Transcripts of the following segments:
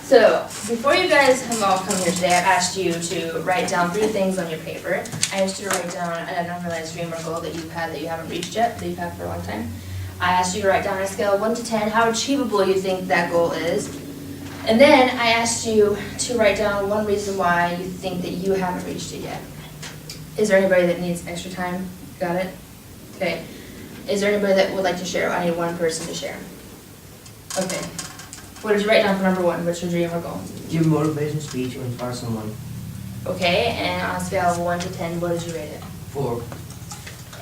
So, before you guys have all come here today, I've asked you to write down 3 things on your paper. I asked you to write down an unrealized dream or goal that you've had that you haven't reached yet, that you've had for a long time. I asked you to write down on a scale of 1 to 10 how achievable you think that goal is. And then I asked you to write down 1 reason why you think that you haven't reached it yet. Is there anybody that needs extra time? Got it? Okay. Is there anybody that would like to share? I need 1 person to share. Okay. What did you write down for number 1? What's your dream or goal? Give a motivation speech to inspire someone. Okay, and on a scale of 1 to 10, what did you rate it? 4.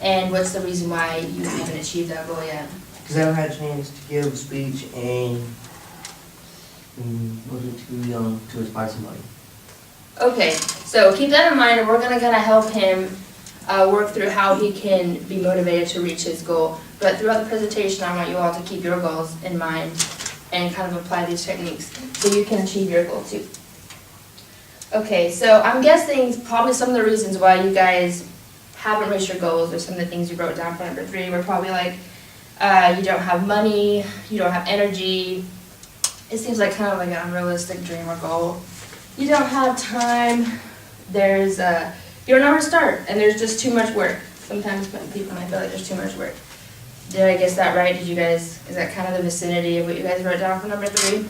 And what's the reason why you haven't achieved that goal yet? Because I haven't had a chance to give a speech and wasn't too young to inspire somebody. Okay, so keep that in mind, and we're going to kind of help him work through how he can be motivated to reach his goal. But throughout the presentation, I want you all to keep your goals in mind and kind of apply these techniques so you can achieve your goal too. Okay, so I'm guessing probably some of the reasons why you guys haven't reached your goals or some of the things you wrote down for number 3 were probably like you don't have money, you don't have energy. It seems like kind of like an unrealistic dream or goal. You don't have time. There's you don't know where to start, and there's just too much work. Sometimes people might feel like there's too much work. Did I guess that right? Did you guys, is that kind of the vicinity of what you guys wrote down for number 3?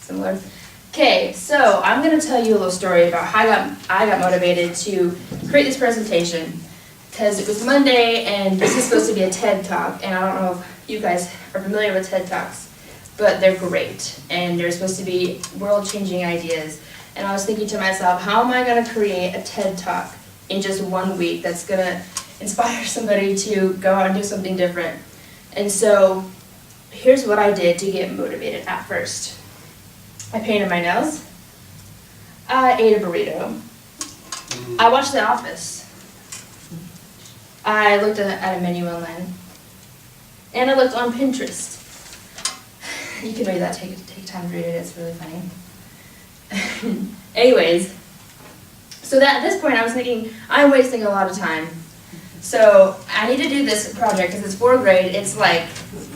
Similar? Okay, so I'm going to tell you a little story about how I got motivated to create this presentation, because it was Monday and this is supposed to be a TED Talk, and I don't know if you guys are familiar with TED Talks, but they're great, and they're supposed to be world-changing ideas. And I was thinking to myself, how am I going to create a TED Talk in just 1 week that's going to inspire somebody to go out and do something different? And so here's what I did to get motivated at first. I painted my nails. I ate a burrito. I watched The Office. I looked at a menu online. And I looked on Pinterest. You can read that, take time to read it, it's really funny. Anyways, so that at this point I was thinking, I'm wasting a lot of time. So I need to do this project because it's 4th grade. It's like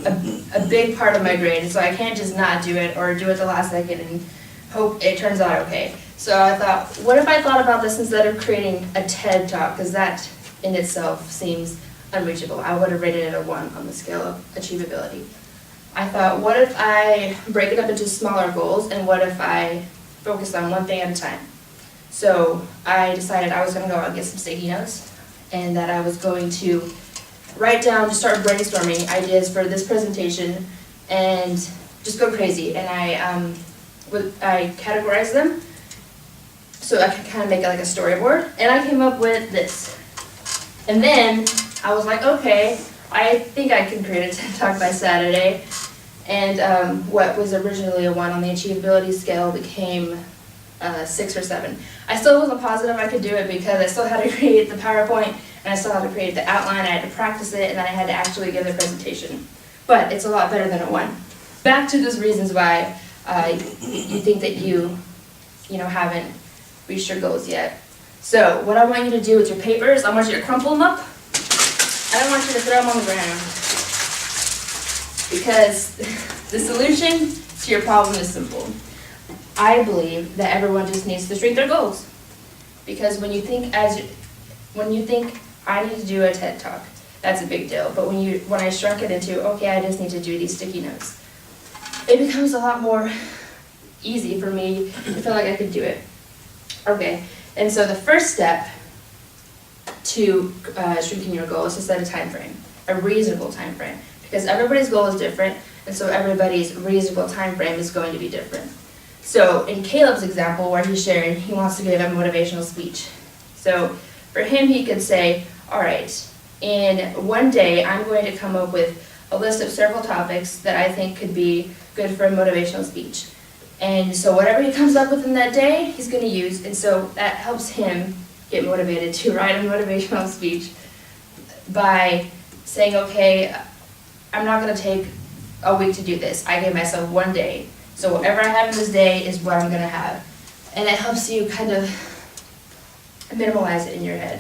a big part of my grade, so I can't just not do it or do it the last second and hope it turns out okay. So I thought, what if I thought about this instead of creating a TED Talk, because that in itself seems unreachable. I would have rated it a 1 on the scale of achievability. I thought, what if I break it up into smaller goals, and what if I focus on 1 thing at a time? So I decided I was going to go out and get some sticky notes, and that I was going to write down, just start brainstorming ideas for this presentation, and just go crazy. And I categorized them so I could kind of make it like a storyboard, and I came up with this. And then I was like, okay, I think I can create a TED Talk by Saturday. And what was originally a 1 on the achievability scale became 6 or 7. I still wasn't positive I could do it because I still had to create the PowerPoint, and I still had to create the outline, I had to practice it, and then I had to actually give the presentation. But it's a lot better than a 1. Back to those reasons why you think that you haven't reached your goals yet. So what I want you to do with your papers, I want you to crumple them up. I don't want you to throw them on the ground, because the solution to your problem is simple. I believe that everyone just needs to shrink their goals, because when you think I need to do a TED Talk, that's a big deal. But when I shrunk it into, okay, I just need to do these sticky notes, it becomes a lot more easy for me to feel like I could do it. Okay, and so the first step to shrinking your goal is to set a time frame, a reasonable time frame, because everybody's goal is different, and so everybody's reasonable time frame is going to be different. So in Caleb's example, where he's sharing, he wants to give a motivational speech. So for him, he could say, all right, in 1 day, I'm going to come up with a list of several topics that I think could be good for a motivational speech. And so whatever he comes up with in that day, he's going to use, and so that helps him get motivated to write a motivational speech by saying, okay, I'm not going to take a week to do this. I gave myself 1 day. So whatever I have in this day is what I'm going to have. And it helps you kind of minimalize it in your head.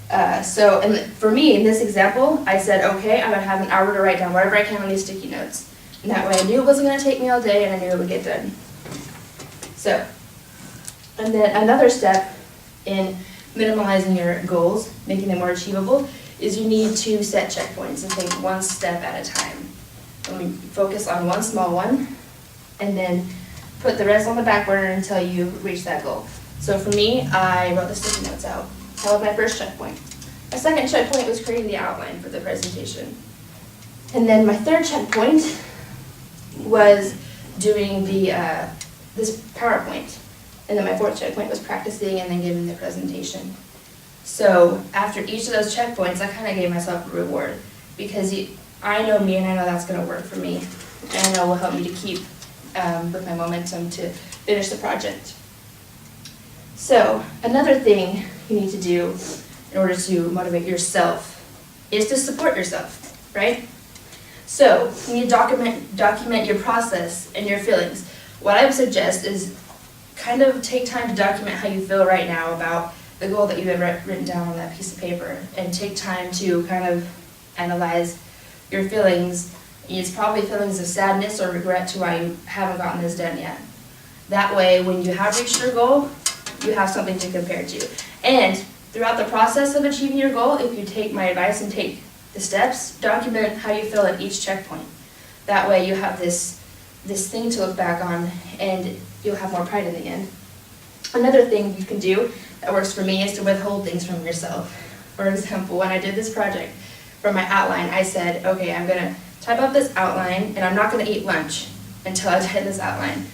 And for me, in this example, I said, okay, I'm going to have an hour to write down whatever I can on these sticky notes. And that way I knew it wasn't going to take me all day, and I knew it would get done. So, and then another step in minimalizing your goals, making them more achievable, is you need to set checkpoints and take one step at a time. And we focus on one small one, and then put the rest on the back burner until you reach that goal. So for me, I wrote the sticky notes out. That was my first checkpoint. My second checkpoint was creating the outline for the presentation. And then my third checkpoint was doing this PowerPoint. And then my fourth checkpoint was practicing and then giving the presentation. So after each of those checkpoints, I kind of gave myself a reward because I know me and I know that's going to work for me. And I know it will help me to keep with my momentum to finish the project. So another thing you need to do in order to motivate yourself is to support yourself, right? So you need to document your process and your feelings. What I would suggest is kind of take time to document how you feel right now about the goal that you have written down on that piece of paper, and take time to kind of analyze your feelings. It's probably feelings of sadness or regret to why you haven't gotten this done yet. That way, when you have reached your goal, you have something to compare to. And throughout the process of achieving your goal, if you take my advice and take the steps, document how you feel at each checkpoint. That way you have this thing to look back on, and you'll have more pride in the end. Another thing you can do that works for me is to withhold things from yourself. For example, when I did this project, for my outline, I said, okay, I'm gonna type up this outline, and I'm not gonna eat lunch until I type this outline.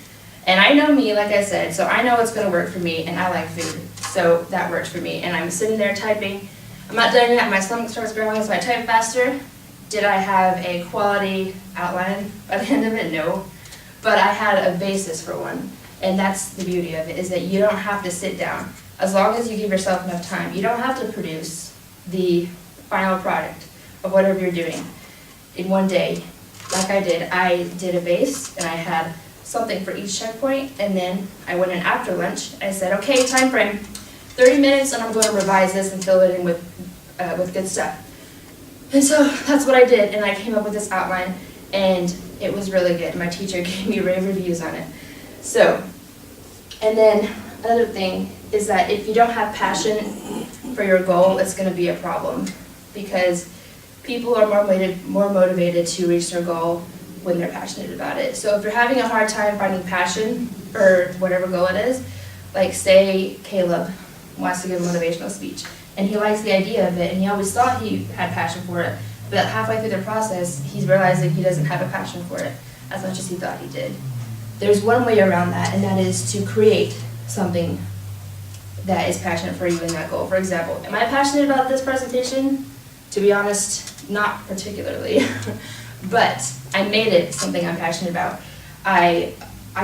And I know me, like I said, so I know it's gonna work for me, and I like food, so that works for me. And I'm sitting there typing. I'm not done yet, my stomach starts growling, so I type faster. Did I have a quality outline by the end of it? No. But I had a basis for one. And that's the beauty of it, is that you don't have to sit down. As long as you give yourself enough time, you don't have to produce the final product of whatever you're doing in one day. Like I did a base, and I had something for each checkpoint, and then I went in after lunch. I said, okay, time frame, 30 minutes, and I'm going to revise this and fill it in with good stuff. And so that's what I did, and I came up with this outline, and it was really good. My teacher gave me rave reviews on it. So, and then another thing is that if you don't have passion for your goal, it's going to be a problem, because people are more motivated to reach their goal when they're passionate about it. So if you're having a hard time finding passion for whatever goal it is, like say Caleb wants to give a motivational speech, and he likes the idea of it, and he always thought he had passion for it, but halfway through the process, he's realizing he doesn't have a passion for it as much as he thought he did. There's one way around that, and that is to create something that is passionate for you in that goal. For example, am I passionate about this presentation? To be honest, not particularly, but I made it something I'm passionate about. I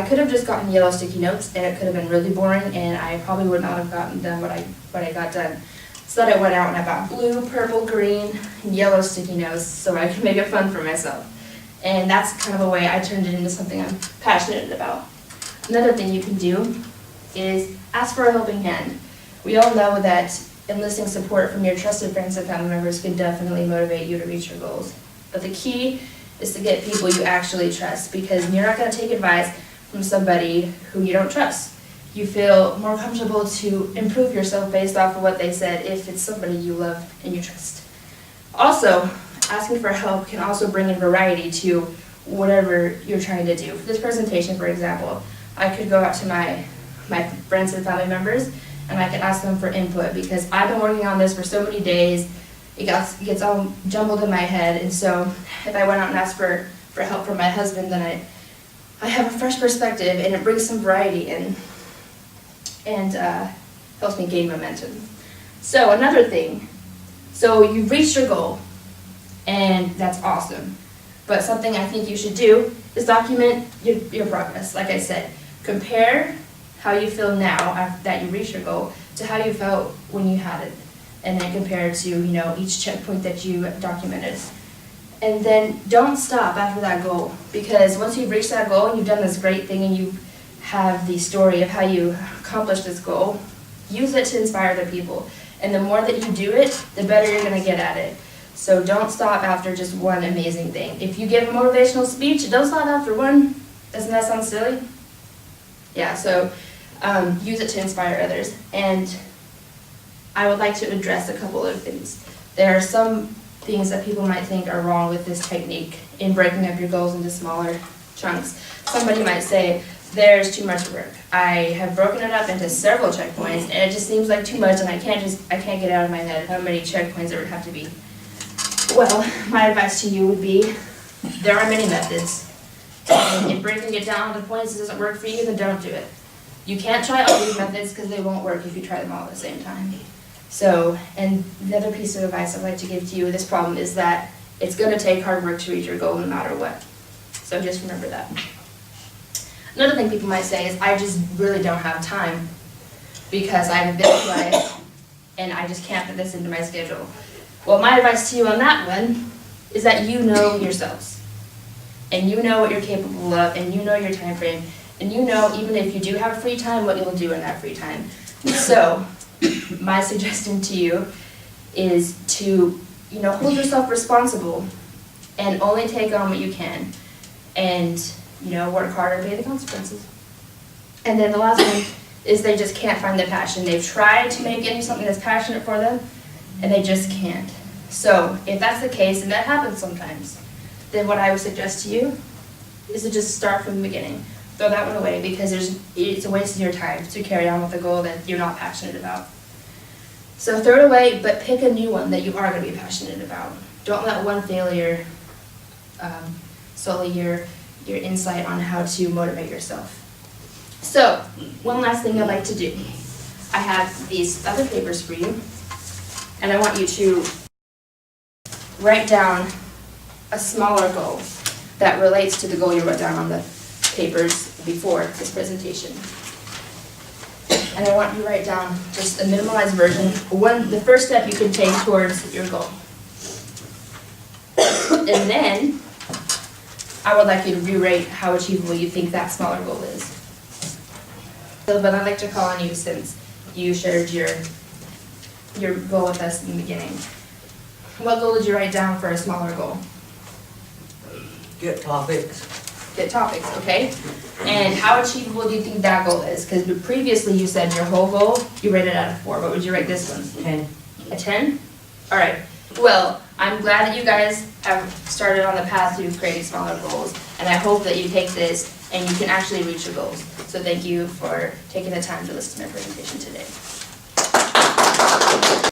could have just gotten yellow sticky notes, and it could have been really boring, and I probably would not have gotten done what I got done. So that I went out and I bought blue, purple, green, and yellow sticky notes so I could make it fun for myself. And that's kind of a way I turned it into something I'm passionate about. Another thing you can do is ask for a helping hand. We all know that enlisting support from your trusted friends and family members can definitely motivate you to reach your goals. But the key is to get people you actually trust, because you're not going to take advice from somebody who you don't trust. You feel more comfortable to improve yourself based off of what they said if it's somebody you love and you trust. Also, asking for help can also bring in variety to whatever you're trying to do. For this presentation, for example, I could go out to my friends and family members, and I could ask them for input, because I've been working on this for so many days. It gets all jumbled in my head, and so if I went out and asked for help from my husband, then I have a fresh perspective, and it brings some variety in, and helps me gain momentum. So another thing, so you've reached your goal, and that's awesome. But something I think you should do is document your progress. Like I said, compare how you feel now after that you reached your goal to how you felt when you had it, and then compare to each checkpoint that you documented. And then don't stop after that goal, because once you've reached that goal and you've done this great thing and you have the story of how you accomplished this goal, use it to inspire other people. And the more that you do it, the better you're going to get at it. So don't stop after just one amazing thing. If you give a motivational speech, don't stop after one. Doesn't that sound silly? Yeah, so use it to inspire others. And I would like to address a couple of things. There are some things that people might think are wrong with this technique in breaking up your goals into smaller chunks. Somebody might say, there's too much work. I have broken it up into several checkpoints, and it just seems like too much, and I can't get out of my head how many checkpoints there would have to be. Well, my advice to you would be, there are many methods. And if breaking it down to points doesn't work for you, then don't do it. You can't try all these methods because they won't work if you try them all at the same time. So, and the other piece of advice I'd like to give to you with this problem is that it's going to take hard work to reach your goal no matter what. So just remember that. Another thing people might say is, I just really don't have time because I have a busy life and I just can't fit this into my schedule. Well, my advice to you on that one is that you know yourselves. And you know what you're capable of, and you know your time frame, and you know even if you do have free time, what you'll do in that free time. So, my suggestion to you is to, hold yourself responsible and only take on what you can. And work hard and pay the consequences. And then the last one is they just can't find the passion. They've tried to make it into something that's passionate for them, and they just can't. So if that's the case, and that happens sometimes, then what I would suggest to you is to just start from the beginning. Throw that one away because it's a waste of your time to carry on with a goal that you're not passionate about. So throw it away, but pick a new one that you are going to be passionate about. Don't let one failure sully your insight on how to motivate yourself. So, one last thing I'd like to do. I have these other papers for you, and I want you to write down a smaller goal that relates to the goal you wrote down on the papers before this presentation. And I want you to write down just a minimalized version, the first step you can take towards your goal. And then, I would like you to rewrite how achievable you think that smaller goal is. So, but I'd like to call on you since you shared your goal with us in the beginning. What goal did you write down for a smaller goal? Get topics. Get topics, okay? And how achievable do you think that goal is? Because previously you said your whole goal, you rated it out of 4. What would you rate this one? 10. A 10? All right. Well, I'm glad that you guys have started on the path to creating smaller goals, and I hope that you take this and you can actually reach your goals. So thank you for taking the time to listen to my presentation today.